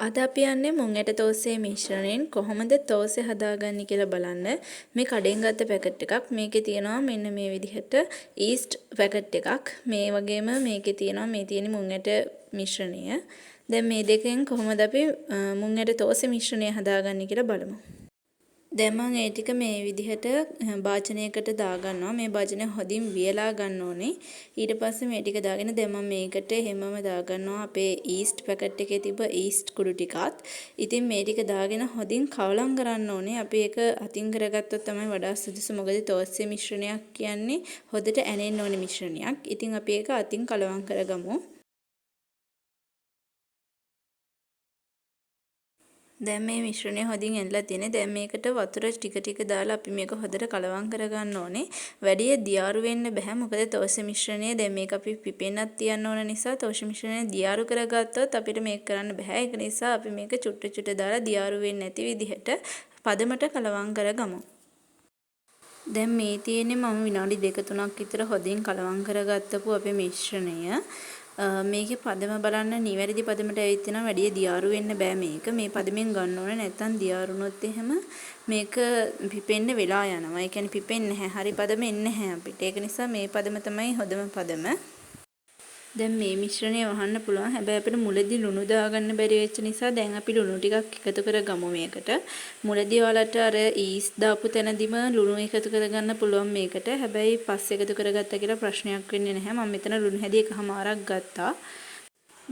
අද අපි යන්නේ මුං ඇට තෝසෙ මිශ්‍රණයෙන් කොහොමද තෝසෙ හදාගන්නේ කියලා බලන්න. මේ කඩෙන් ගත්ත පැකට් එකක්. මේකේ තියෙනවා මෙන්න මේ විදිහට ඊස්ට් පැකට් එකක්. මේ වගේම මේකේ තියෙනවා මේ තියෙන මුං ඇට මිශ්‍රණය. දැන් මේ දෙකෙන් කොහොමද අපි මුං ඇට තෝසෙ මිශ්‍රණය හදාගන්නේ කියලා බලමු. දැන් මම ඒ ටික මේ විදිහට භාජනයකට දාගන්නවා. මේ භාජනය හොඳින් වියලා ගන්න ඕනේ. ඊට පස්සේ මේ ටික දාගෙන දැන් මම මේකට හැමම දාගන්නවා අපේ ඊස්ට් පැකට් එකේ තිබ්බ ඊස්ට් කුඩු ටිකත්. ඉතින් මේ ටික දාගෙන හොඳින් කවලම් කරන්න ඕනේ. අපි ඒක අතින් කරගත්තොත් තමයි වඩා සුදුසු. මොකද තෝස්සේ මිශ්‍රණයක් කියන්නේ හොඳට ඇනෙන්න ඕනේ මිශ්‍රණයක්. ඉතින් අපි ඒක අතින් කලවම් කරගමු. දැන් මේ මිශ්‍රණය හොඳින් ඇනලා තියෙන්නේ. දැන් මේකට වතුර ටික ටික දාලා අපි මේක හොඳට කලවම් කරගන්න ඕනේ. වැඩි දියාරු වෙන්න බෑ. මොකද තෝෂ මිශ්‍රණය දැන් මේක අපි පිපෙන්නත් තියන්න ඕන නිසා තෝෂ මිශ්‍රණය දියාරු කරගත්තොත් අපිට මේක කරන්න බෑ. ඒක නිසා අපි මේක චුට්ට චුට්ට දාලා දියාරු වෙන්නේ නැති විදිහට පදමට කලවම් කරගමු. දැන් මේ තියෙන්නේ මම විනාඩි 2-3ක් විතර හොඳින් කලවම් කරගත්තපු අපේ මිශ්‍රණය. මේකේ පදම බලන්න නිවැරදි පදමට ඇවිත් වෙනවා. වැඩි දියාරු වෙන්න බෑ මේක. මේ පදමෙන් ගන්න ඕනේ. නැත්තම් දියාරුනොත් එහෙම මේක පිපෙන්න වෙලා යනවා. ඒ කියන්නේ පිපෙන්නේ නැහැ. හරි පදම එන්නේ නැහැ අපිට. ඒක නිසා මේ පදම තමයි හොඳම පදම. දැන් මේ මිශ්‍රණය වහන්න පුළුවන්. හැබැයි අපිට මුලදී ලුණු දාගන්න බැරි වෙච්ච නිසා දැන් අපි ලුණු ටිකක් එකතු කරගමු මේකට. මුලදී ඔයාලට අර ඊස් දාපු තැනදීම ලුණු එකතු කරගන්න පුළුවන් මේකට. හැබැයි පස්සේ එකතු කරගත්තා කියලා ප්‍රශ්නයක් වෙන්නේ නැහැ. මම මෙතන ලුණු හැදි එකමාරක් ගත්තා.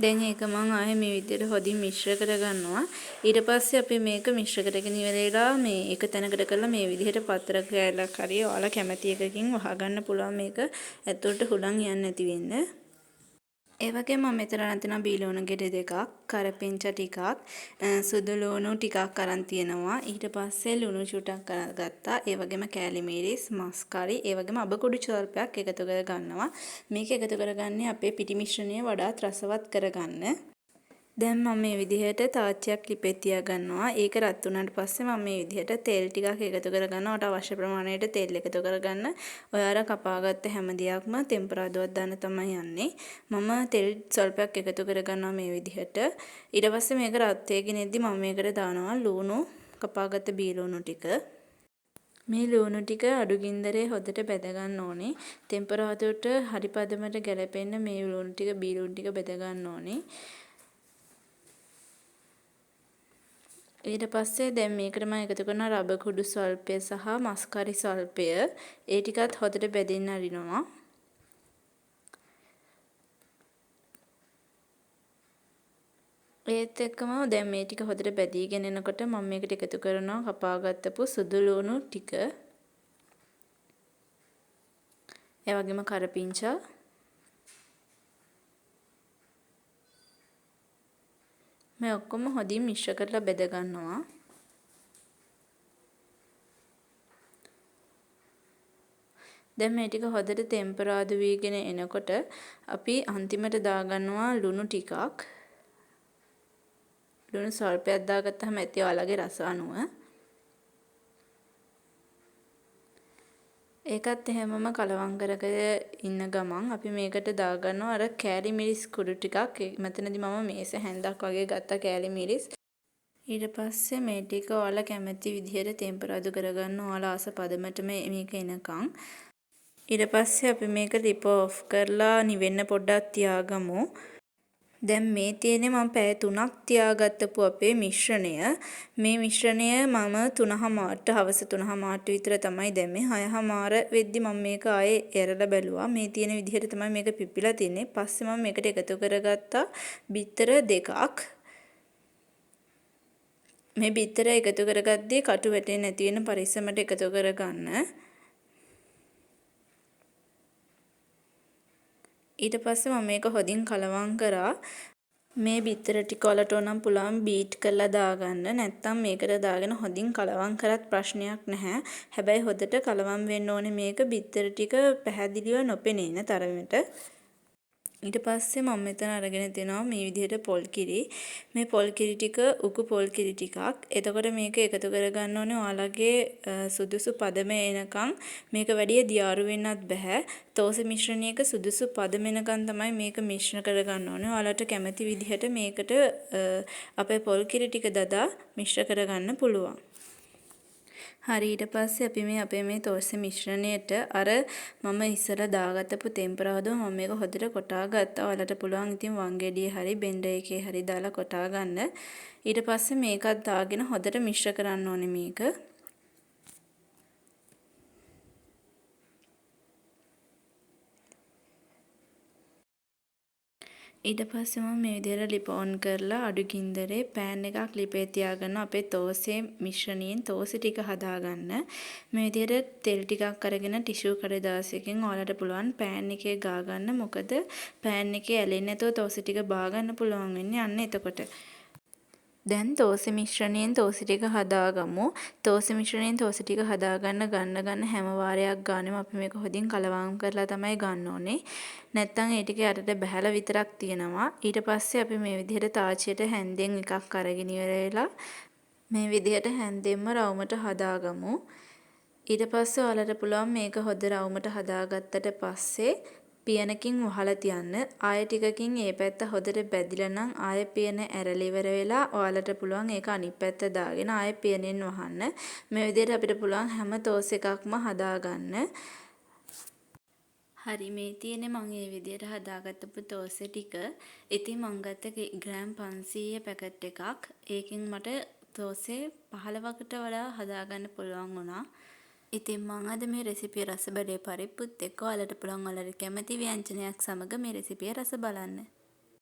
දැන් ඒක මම ආයේ මේ විදිහට හොඳින් මිශ්‍ර කරගන්නවා. ඊට පස්සේ අපි මේක මිශ්‍ර කරගෙන ඉවරලා මේ එක තැනකට කරලා මේ විදිහට පතර කෑල්ලක් හරි ඔයාලා කැමති එකකින් වහගන්න පුළුවන් මේක. ඇතුළට හුලං යන්නේ නැති වෙන්න. ඒ වගේම මම මෙතන අරන් තියෙනවා බීලෝන ගෙඩි දෙකක්, කරපිංචා ටිකක්, සුදු ලුණු ටිකක් අරන් තියෙනවා. ඊට පස්සේ ලුණු චුටක් අරන් ගත්තා. ඒ වගේම කෑලි මිරිස්, මස් කරි, ඒ වගේම අබ කුඩු ස්වල්පයක් එකතු කරගන්නවා. මේක එකතු කරගන්නේ අපේ පිටි මිශ්‍රණය වඩාත් රසවත් කරගන්න. දැන් මම මේ විදිහට තාච්චියක් ලිපේ තියාගන්නවා. ඒක රත් වුණාට පස්සේ මම මේ විදිහට තෙල් ටිකක් එකතු කරගන්නවා. ඔයාලට අවශ්‍ය ප්‍රමාණයට තෙල් එකතු කරගන්න. ඔයාලා කපාගත්ත හැම දෙයක්ම ටෙම්පරාදුවක් දාන්න තමයි යන්නේ. මම තෙල් සල්පයක් එකතු කරගන්නවා මේ විදිහට. ඊට පස්සේ මේක රත් වෙගෙන ඉද්දි මම මේකට දානවා ලුණු කපාගත්ත බීලුණු ටික. මේ ලුණු ටික අඩු ගින්දරේ හොදට බෙද ගන්න ඕනේ. ටෙම්පරාදුවට හරි පදමට ගැලපෙන්න මේ ලුණු ටික බීලුණු ටික බෙද ගන්න ඕනේ. ඊට පස්සේ දැන් මේකට මම එකතු කරන රබ කුඩු ස්වල්පය සහ මස් කරි ස්වල්පය. ඒ ටිකත් හොදට බෙදෙන්න අරිනවා. ඒත් එක්කම දැන් මේ ටික හොදට බැදීගෙන එනකොට මම මේකට එකතු කරනවා කපාගත්තපු සුදු ලුණු ටික. ඒ වගේම කරපිංචා. මේ ඔක්කොම හොඳින් මිශ්‍ර කරලා බෙද ගන්නවා. දැන් මේ ටික හොඳට ටෙම්පරාදු වීගෙන එනකොට අපි අන්තිමට දාගන්නවා ලුණු ටිකක්. ලුණු ස්වල්පයක් දාගත්තාම ඇති ඔයාලගේ රස අනුව. ඒකත් එහෙමම කලවම් කරගෙන ඉන්න ගමන් අපි මේකට දාගන්නවා අර කෑලි මිරිස් කුඩු ටිකක්. මෙතනදී මම මේස හැන්දක් වගේ ගත්ත කෑලි මිරිස්. ඊට පස්සේ මේ ටික ඔයාලා කැමති විදිහට ටෙම්පරාදු කරගන්න ඔයාලා ආස පදමට මේක එනකන්. ඊට පස්සේ අපි මේක ලිප ඔෆ් කරලා නිවෙන්න පොඩ්ඩක් තියාගමු. දැන් මේ තියෙන්නේ මම පැය 3ක් තියාගත්තපු අපේ මිශ්‍රණය. මේ මිශ්‍රණය මම 3:00ට හවස 3:00ට විතර තමයි දැම්මේ. 6:00 වෙද්දි මම මේක ආයේ එරලා බැලුවා. මේ තියෙන විදිහට තමයි මේක පිපිලා තින්නේ. පස්සේ මම මේකට එකතු කරගත්තා බිත්තර දෙකක්. මේ බිත්තර එකතු කරගද්දී කටු වැටෙන්නේ නැති වෙන පරිස්සමට එකතු කරගන්න. ඊට පස්සේ මම මේක හොඳින් කලවම් කරා. මේ බිත්තර ටික වලට ඕනම් පුළුවන් බීට් කරලා දාගන්න. නැත්නම් මේකට දාගෙන හොඳින් කලවම් කරත් ප්‍රශ්නයක් නැහැ. හැබැයි හොඳට කලවම් වෙන්න ඕනේ මේක බිත්තර ටික පැහැදිලිව නොපෙනෙන තරමට. ඊට පස්සේ මම මෙතන අරගෙන තිනවා මේ විදිහට පොල් කිරි. මේ පොල් කිරි ටික උකු පොල් කිරි ටිකක්. එතකොට මේක එකතු කරගන්න ඕනේ ඔයාලගේ සුදුසු පදම එනකන්. මේක වැඩි දියාරු වෙන්නත් බෑ. තෝස මිශ්‍රණයක සුදුසු පදම එනකන් තමයි මේක මිශ්‍ර කරගන්න ඕනේ. ඔයාලට කැමති විදිහට මේකට අපේ පොල් කිරි ටික දදා මිශ්‍ර කරගන්න පුළුවන්. හරි ඊට පස්සේ අපි අපේ මේ තෝරසේ මිශ්‍රණයට අර මම ඉස්සර දාගත්තපු තෙම්පරාදෝ මම මේක හොඳට කොටා ගත්තා. ඔයාලට පුළුවන් ඉතින් වංගෙඩියේ හරි බෙන්ඩර් එකේ හරි දාලා කොටා ගන්න. ඊට පස්සේ මේකත් දාගෙන හොඳට මිශ්‍ර කරන්න ඕනේ මේක. ඊට පස්සේ මම මේ විදිහට ලිප ඔන් කරලා අඩු ගින්දරේ පෑන් එකක් ලිපේ තියාගෙන අපේ තෝසේ මිශ්‍රණයෙන් තෝසෙ ටික හදාගන්න. මේ විදිහට තෙල් ටිකක් අරගෙන ටිෂු කඩදාසියකින් ඔයාලට පුළුවන් පෑන් එකේ ගා ගන්න. මොකද පෑන් එකේ ඇලෙන්නේ නැතුව තෝසෙ ටික බා ගන්න පුළුවන් වෙන්නේ අන්න එතකොට. දැන් තෝසෙ මිශ්‍රණයෙන් තෝසෙ ටික හදාගමු. තෝසෙ මිශ්‍රණයෙන් තෝසෙ ටික ගන්න හැම වාරයක් ගානෙම අපි මේක හොඳින් කලවම් කරලා තමයි ගන්න ඕනේ. නැත්තම් ඒ ටික යටට බහැලා විතරක් තියෙනවා. ඊට පස්සේ අපි මේ විදිහට තාච්චියට හැන්දෙන් එකක් අරගෙන ඉවරලා මේ විදිහට හැන්දෙන්ම රවුමට හදාගමු. ඊට පස්සේ ඔයාලට පුළුවන් මේක හොඳ රවුමට හදාගත්තට පස්සේ පියනකින් වහලා තියන්න. ආයෙ ටිකකින් මේ පැත්ත හොඳට බැදිලා නම් ආයෙ පියන ඇරලා ඉවර වෙලා ඔයාලට පුළුවන් ඒක අනිත් පැත්ත දාගෙන ආයෙ පියනෙන් වහන්න. මේ විදිහට අපිට පුළුවන් හැම තෝස් එකක්ම හදාගන්න. හරි මේ තියෙන්නේ මම මේ විදිහට හදාගත්තපු තෝසෙ ටික. ඉතින් මම ගත්ත ග්‍රෑම් 500 පැකට් එකක්. ඒකෙන් මට තෝසේ 15කට වඩා හදාගන්න පුළුවන් වුණා. ඉතින් මම අද මේ රෙසිපිය රස බඩේ පරිප්පුත් එක්ක ඔයාලට පුළුවන් ඔයාලට කැමති ව්‍යංජනයක් සමග මේ රෙසිපිය රස බලන්න.